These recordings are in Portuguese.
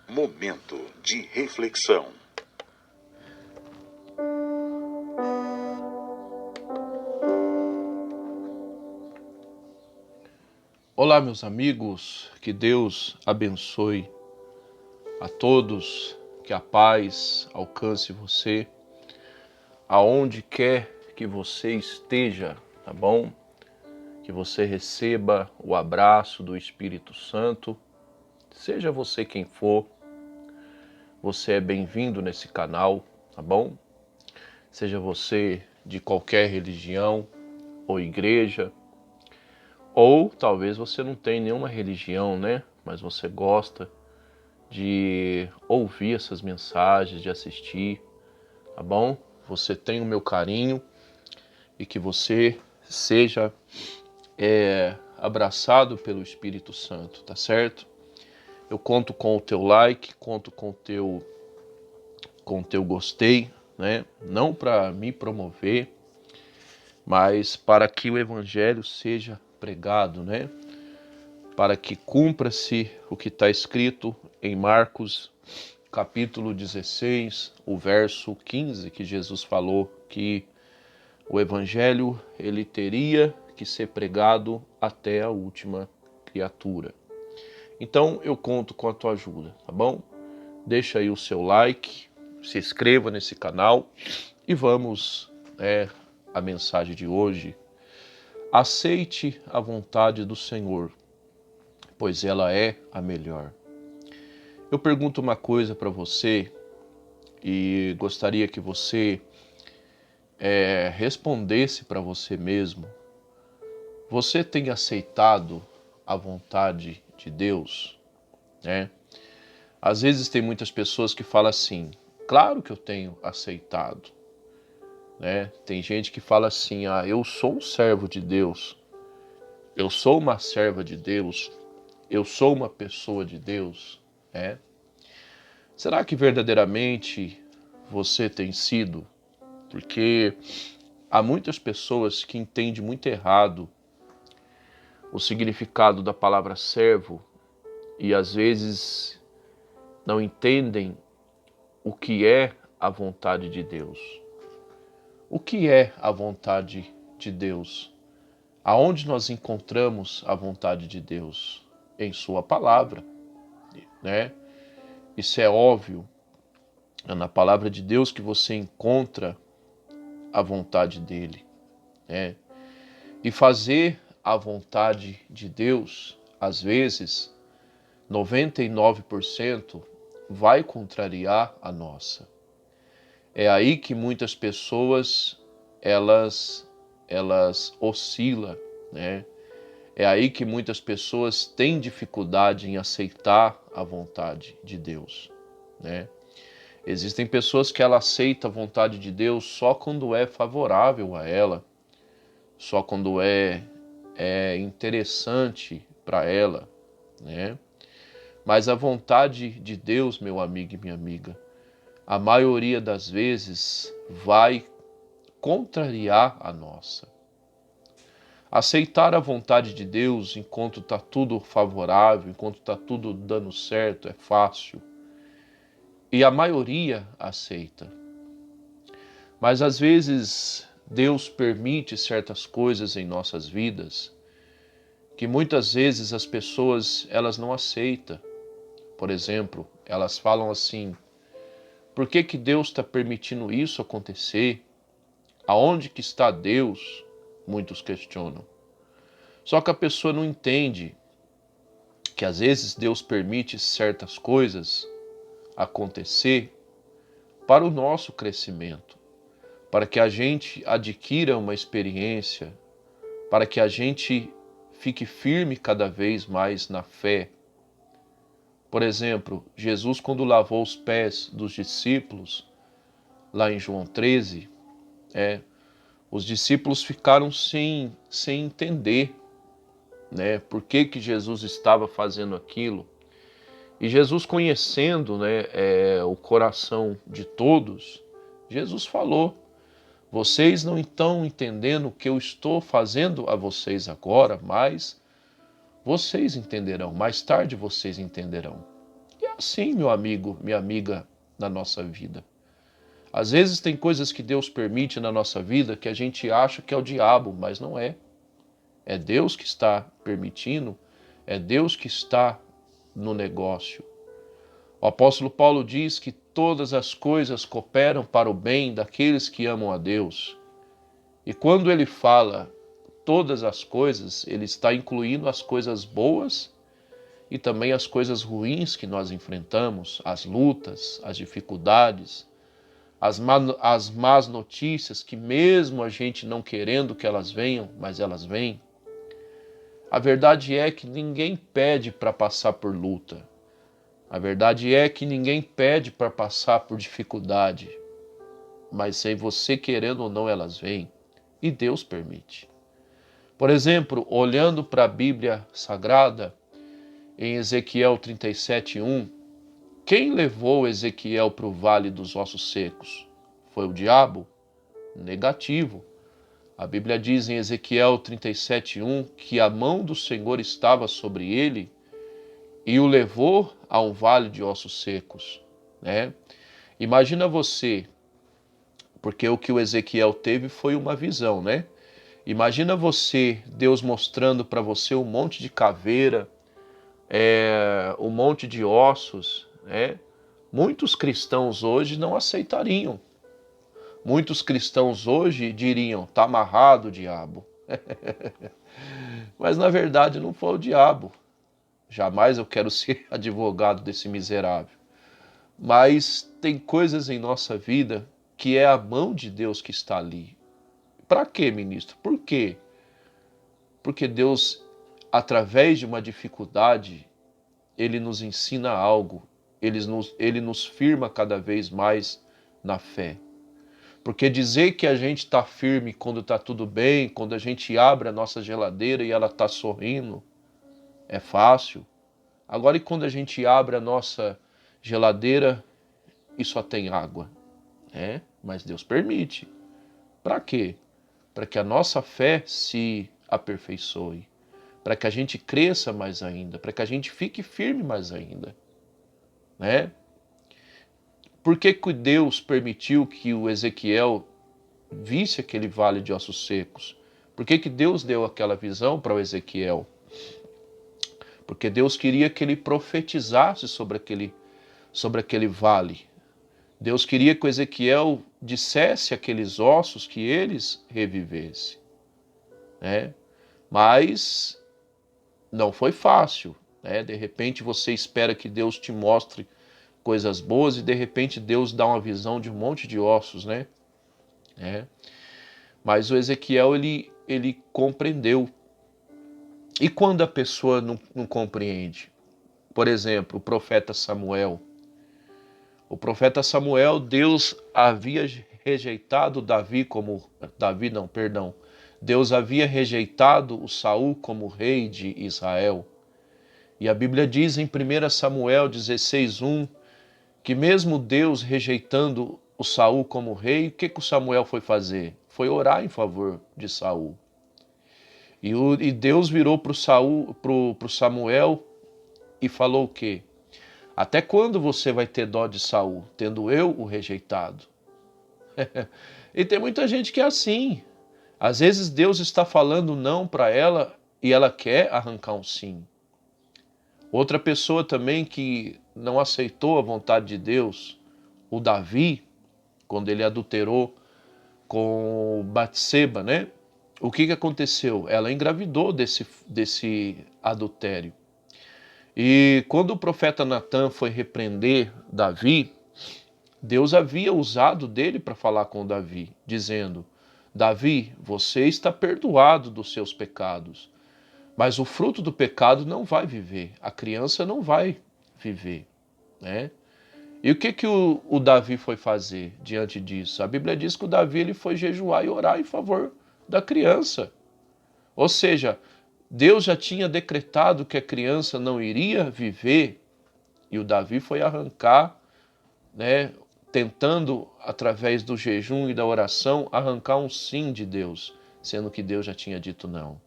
Momento de reflexão. Olá, meus amigos, que Deus abençoe a todos, que a paz alcance você, aonde quer que você esteja, tá bom? Que você receba o abraço do Espírito Santo, seja você quem for, você é bem-vindo nesse canal, tá bom? Seja você de qualquer religião ou igreja, ou talvez você não tenha nenhuma religião, né? Mas você gosta de ouvir essas mensagens, de assistir, tá bom? Você tem o meu carinho e que você seja abraçado pelo Espírito Santo, tá certo? Eu conto com o teu like, conto com o teu gostei, né? Não para me promover, mas para que o evangelho seja pregado, né? Para que cumpra-se o que está escrito em Marcos capítulo 16, o verso 15, que Jesus falou que o evangelho ele teria que ser pregado até a última criatura. Então eu conto com a tua ajuda, tá bom? Deixa aí o seu like, se inscreva nesse canal e vamos a mensagem de hoje. Aceite a vontade do Senhor, pois ela é a melhor. Eu pergunto uma coisa para você e gostaria que você respondesse para você mesmo. Você tem aceitado a vontade de Deus, né? Às vezes tem muitas pessoas que falam assim, claro que eu tenho aceitado, né? Tem gente que fala assim, eu sou um servo de Deus, eu sou uma serva de Deus, eu sou uma pessoa de Deus, né? Será que verdadeiramente você tem sido? Porque há muitas pessoas que entendem muito errado o significado da palavra servo e às vezes não entendem o que é a vontade de Deus. O que é a vontade de Deus? Aonde nós encontramos a vontade de Deus? Em sua palavra, né? Isso é óbvio. É na palavra de Deus que você encontra a vontade dele, né? E fazer a vontade de Deus, às vezes, 99% vai contrariar a nossa. É aí que muitas pessoas elas oscilam, né? É aí que muitas pessoas têm dificuldade em aceitar a vontade de Deus, né? Existem pessoas que ela aceita a vontade de Deus só quando é favorável a ela, só quando é interessante para ela, né? Mas a vontade de Deus, meu amigo e minha amiga, a maioria das vezes vai contrariar a nossa. Aceitar a vontade de Deus enquanto está tudo favorável, enquanto está tudo dando certo, é fácil. E a maioria aceita. Mas às vezes Deus permite certas coisas em nossas vidas que muitas vezes as pessoas elas não aceitam. Por exemplo, elas falam assim, por que que Deus está permitindo isso acontecer? Aonde que está Deus? Muitos questionam. Só que a pessoa não entende que às vezes Deus permite certas coisas acontecer para o nosso crescimento, para que a gente adquira uma experiência, para que a gente fique firme cada vez mais na fé. Por exemplo, Jesus, quando lavou os pés dos discípulos, lá em João 13, os discípulos ficaram sem entender, né, por que que Jesus estava fazendo aquilo. E Jesus, conhecendo, né, o coração de todos, Jesus falou, vocês não estão entendendo o que eu estou fazendo a vocês agora, mas vocês entenderão, mais tarde vocês entenderão. Sim, meu amigo, minha amiga, na nossa vida. Às vezes tem coisas que Deus permite na nossa vida que a gente acha que é o diabo, mas não é. É Deus que está permitindo, é Deus que está no negócio. O apóstolo Paulo diz que todas as coisas cooperam para o bem daqueles que amam a Deus. E quando ele fala todas as coisas, ele está incluindo as coisas boas e também as coisas ruins que nós enfrentamos, as lutas, as dificuldades, as más notícias que mesmo a gente não querendo que elas venham, mas elas vêm. A verdade é que ninguém pede para passar por luta. A verdade é que ninguém pede para passar por dificuldade. Mas sem você querendo ou não, elas vêm. E Deus permite. Por exemplo, olhando para a Bíblia Sagrada, em Ezequiel 37:1, quem levou Ezequiel para o vale dos ossos secos? Foi o diabo? Negativo. A Bíblia diz em Ezequiel 37:1 que a mão do Senhor estava sobre ele e o levou a um vale de ossos secos, né? Imagina você, porque o que o Ezequiel teve foi uma visão, né? Imagina você, Deus mostrando para você um monte de caveira, um monte de ossos, né? Muitos cristãos hoje não aceitariam. Muitos cristãos hoje diriam, tá amarrado o diabo. Mas na verdade não foi o diabo. Jamais eu quero ser advogado desse miserável. Mas tem coisas em nossa vida que é a mão de Deus que está ali. Para quê, ministro? Por quê? Porque Deus, através de uma dificuldade, Ele nos ensina algo. Ele nos firma cada vez mais na fé. Porque dizer que a gente está firme quando está tudo bem, quando a gente abre a nossa geladeira e ela está sorrindo, é fácil. Agora, e quando a gente abre a nossa geladeira e só tem água? Mas Deus permite. Para quê? Para que a nossa fé se aperfeiçoe. Para que a gente cresça mais ainda. Para que a gente fique firme mais ainda. Né? Por que que Deus permitiu que o Ezequiel visse aquele vale de ossos secos? Por que que Deus deu aquela visão para o Ezequiel? Porque Deus queria que ele profetizasse sobre aquele vale. Deus queria que o Ezequiel dissesse àqueles ossos que eles revivessem. Né? Mas não foi fácil. Né? De repente você espera que Deus te mostre coisas boas e de repente Deus dá uma visão de um monte de ossos, né? Mas o Ezequiel, ele compreendeu. E quando a pessoa não compreende? Por exemplo, o profeta Samuel. O profeta Samuel, Deus havia rejeitado Deus havia rejeitado o Saul como rei de Israel. E a Bíblia diz em 1 Samuel 16:1 que mesmo Deus rejeitando o Saul como rei, o que o Samuel foi fazer? Foi orar em favor de Saul. E Deus virou para o Samuel e falou o quê? Até quando você vai ter dó de Saul, tendo eu o rejeitado? E tem muita gente que é assim. Às vezes Deus está falando não para ela e ela quer arrancar um sim. Outra pessoa também que não aceitou a vontade de Deus, o Davi, quando ele adulterou com Batseba, né? O que aconteceu? Ela engravidou desse adultério. E quando o profeta Natan foi repreender Davi, Deus havia usado dele para falar com Davi, dizendo: Davi, você está perdoado dos seus pecados, mas o fruto do pecado não vai viver, a criança não vai viver, né? E o que o Davi foi fazer diante disso? A Bíblia diz que o Davi ele foi jejuar e orar em favor da criança. Ou seja, Deus já tinha decretado que a criança não iria viver e o Davi foi arrancar, né, tentando, através do jejum e da oração, arrancar um sim de Deus, sendo que Deus já tinha dito não.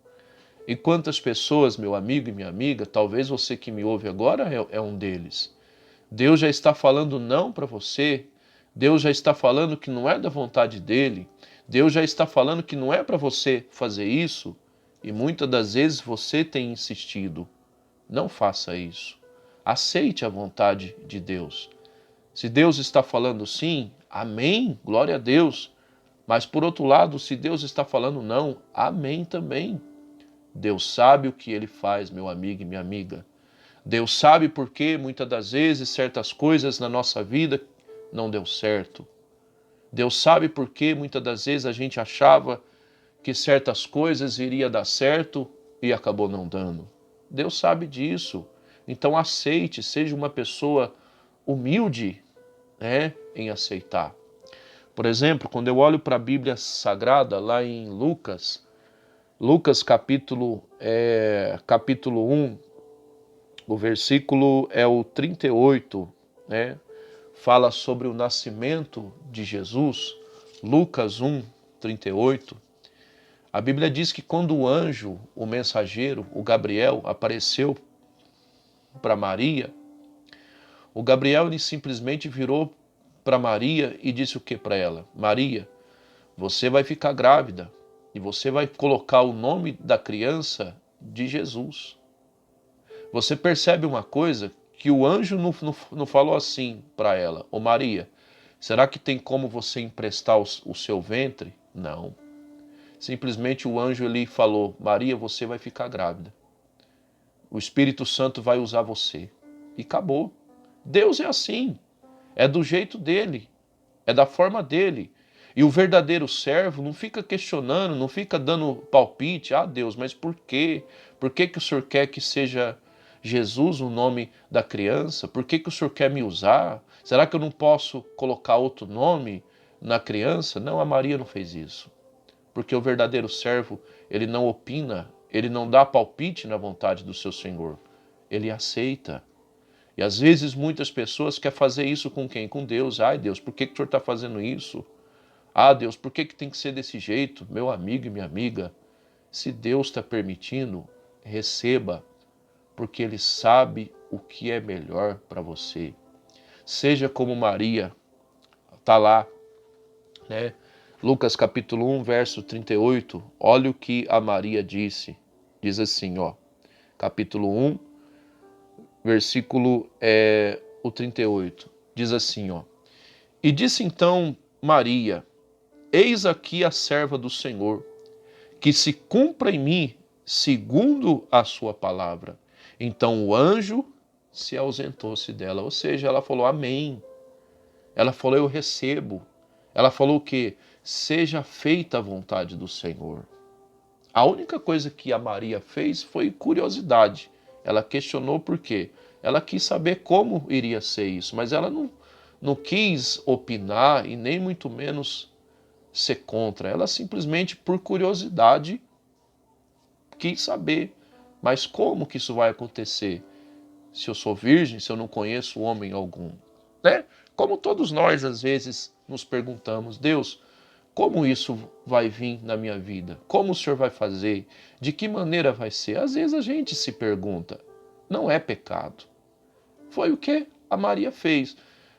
E quantas pessoas, meu amigo e minha amiga, talvez você que me ouve agora é um deles, Deus já está falando não para você. Deus já está falando que não é da vontade dele. Deus já está falando que não é para você fazer isso. E muitas das vezes você tem insistido. Não faça isso. Aceite a vontade de Deus. Se Deus está falando sim, amém, glória a Deus. Mas por outro lado, se Deus está falando não, amém também. Deus sabe o que ele faz, meu amigo e minha amiga. Deus sabe por que muitas das vezes certas coisas na nossa vida não deu certo. Deus sabe por que muitas das vezes a gente achava que certas coisas iria dar certo e acabou não dando. Deus sabe disso. Então aceite, seja uma pessoa humilde, né, em aceitar. Por exemplo, quando eu olho para a Bíblia Sagrada, lá em Lucas capítulo 1, o versículo é o 38, né? Fala sobre o nascimento de Jesus. Lucas 1, 38. A Bíblia diz que quando o anjo, o mensageiro, o Gabriel, apareceu para Maria, o Gabriel ele simplesmente virou para Maria e disse o que para ela? Maria, você vai ficar grávida e você vai colocar o nome da criança de Jesus. Você percebe uma coisa que o anjo não falou assim para ela, ô Maria, será que tem como você emprestar o seu ventre? Não. Simplesmente o anjo ele falou, Maria, você vai ficar grávida. O Espírito Santo vai usar você. E acabou. Deus é assim. É do jeito dele. É da forma dele. E o verdadeiro servo não fica questionando, não fica dando palpite. Ah, Deus, mas por quê? Por que o Senhor quer que seja Jesus o nome da criança? Por que o Senhor quer me usar? Será que eu não posso colocar outro nome na criança? Não, a Maria não fez isso. Porque o verdadeiro servo, ele não opina, ele não dá palpite na vontade do seu Senhor. Ele aceita. E às vezes muitas pessoas querem fazer isso com quem? Com Deus. Ai Deus, por que o Senhor está fazendo isso? Ah Deus, por que tem que ser desse jeito? Meu amigo e minha amiga, se Deus está permitindo, receba, porque Ele sabe o que é melhor para você. Seja como Maria, está lá, né? Lucas capítulo 1, verso 38, olha o que a Maria disse. Diz assim, ó, capítulo 1, versículo o 38. Diz assim, ó. E disse então Maria, eis aqui a serva do Senhor, que se cumpra em mim segundo a sua palavra. Então o anjo se ausentou-se dela, ou seja, ela falou amém. Ela falou eu recebo. Ela falou o quê? Seja feita a vontade do Senhor. A única coisa que a Maria fez foi curiosidade. Ela questionou por quê. Ela quis saber como iria ser isso, mas ela não quis opinar e nem muito menos ser contra. Ela simplesmente, por curiosidade, quis saber. Mas como que isso vai acontecer? Se eu sou virgem, se eu não conheço homem algum? Né? Como todos nós, às vezes, nos perguntamos, Deus, como isso vai vir na minha vida? Como o Senhor vai fazer? De que maneira vai ser? Às vezes a gente se pergunta. Não é pecado. Foi o que a Maria fez.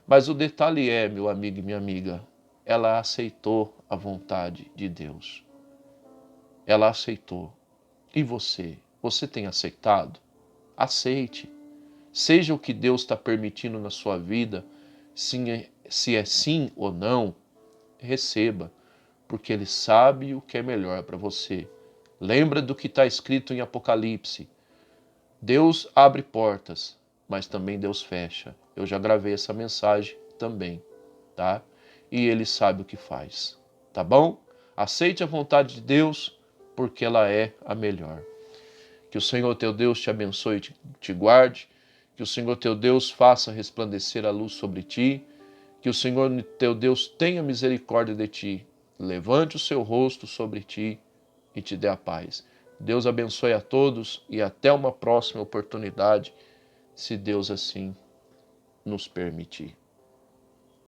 Mas o detalhe é, meu amigo e minha amiga, ela aceitou a vontade de Deus. Ela aceitou. E você? Você tem aceitado? Aceite. Seja o que Deus está permitindo na sua vida, se é sim ou não, receba, porque Ele sabe o que é melhor para você. Lembra do que está escrito em Apocalipse. Deus abre portas, mas também Deus fecha. Eu já gravei essa mensagem também, tá? E Ele sabe o que faz, tá bom? Aceite a vontade de Deus, porque ela é a melhor. Que o Senhor teu Deus te abençoe e te guarde. Que o Senhor teu Deus faça resplandecer a luz sobre ti. Que o Senhor teu Deus tenha misericórdia de ti. Levante o seu rosto sobre ti e te dê a paz. Deus abençoe a todos e até uma próxima oportunidade, se Deus assim nos permitir.